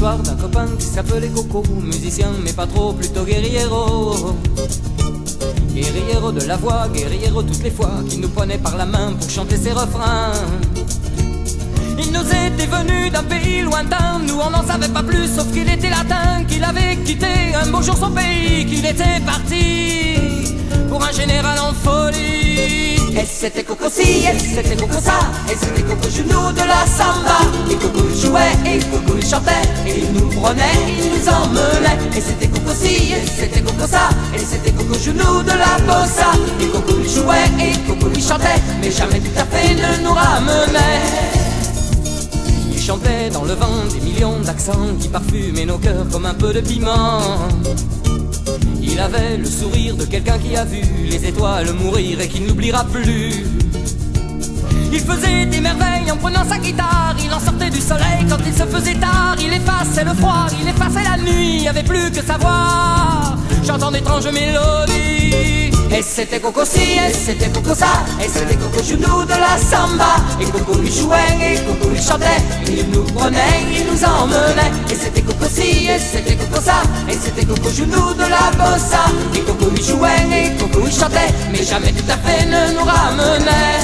l'histoire d'un copain qui s'appelait Coco, musicien mais pas trop, plutôt guerriero. Guerriero de la voix, guerriero toutes les fois, qui nous prenait par la main pour chanter ses refrains. Il nous était venu d'un pays lointain, nous on n'en savait pas plus, sauf qu'il était latin, qu'il avait quitté un beau jour son pays, qu'il était parti pour un général en folie. Et c'était Coco ci, et c'était Coco ça, et c'était Coco genou de la samba. Et Coco il jouait, et Coco il chantait, et il nous prenait, il nous emmenait. Et c'était Coco ci, et c'était Coco ça, et c'était Coco genou de la bossa. Et Coco il jouait, et Coco il chantait, mais jamais tout à fait ne nous ramenait. Il chantait dans le vent des millions d'accents qui parfumaient nos cœurs comme un peu de piment. Il avait le sourire de quelqu'un qui a vu les étoiles mourir et qui ne l'oubliera plus. Il faisait des merveilles en prenant sa guitare, il en sortait du soleil quand il se faisait tard. Il effaçait le froid, il effaçait la nuit, il n'y avait plus que sa voix chantant d'étranges mélodies. Et c'était Coco ci, et c'était Coco ça, et c'était Coco genou de la samba. Et Coco lui jouait, et Coco lui chantait, il nous prenait, il nous emmenait. Et c'était Coco ci, et c'était Coco ça, et c'était Coco genou de la bossa. Et Coco lui jouait, et Coco lui chantait, mais jamais tout à fait ne nous ramenait.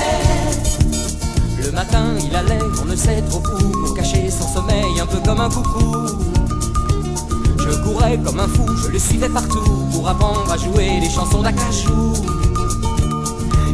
Le matin il allait, on ne sait trop où, pour cacher son sommeil un peu comme un coucou. Je courais comme un fou, je le suivais partout, pour apprendre à jouer les chansons d'Acajou,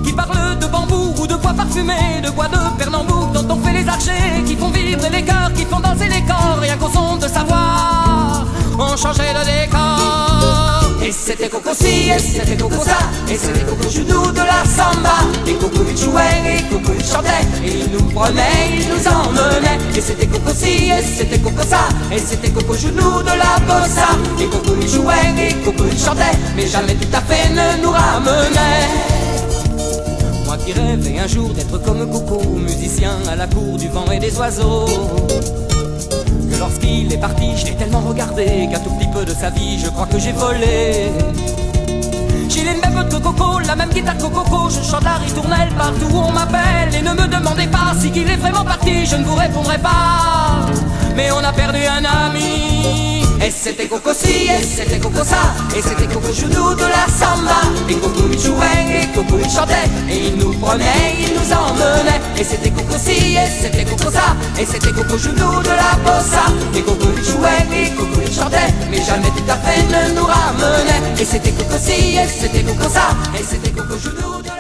qui parlent de bambou ou de bois parfumé, de bois de Pernambouc dont on fait les archers, qui font vibrer les cœurs, qui font danser les corps, rien qu'au son de sa voix on changeait le décor. Et c'était Coco ci, et c'était Coco ça, et c'était Coco genou de la samba. Et Coco il jouait, et Coco il chantait, et il nous prenait, il nous emmenait. Et c'était Coco ci, et c'était Coco ça, et c'était Coco genou de la bossa. Et Coco il jouait, et Coco il chantait, mais jamais tout à fait ne nous ramenait. Moi qui rêvais un jour d'être comme Coco, musicien à la cour du vent et des oiseaux, que lorsqu'il est parti, je l'ai tellement regardé qu'un tout petit peu de sa vie, je crois que j'ai volé. J'ai les mêmes notes que Coco, la même guitare que Coco, je chante la ritournelle partout où on m'appelle. Et ne me demandez pas si qu'il est vraiment parti, je ne vous répondrai pas, mais on a perdu un ami. Et c'était Coco ci, et c'était Coco ça, et c'était Coco genou de la samba. Et Coco il jouait, et Coco il chantait, et il nous prenait, il nous emmenait. Et c'était Coco ci, et c'était Coco ça, et c'était Coco genou de la bossa. Et Coco il jouait, et Coco il chantait, mais jamais tout à fait ne nous ramenait. Et c'était Coco ci, et c'était Coco ça, et c'était Coco genou de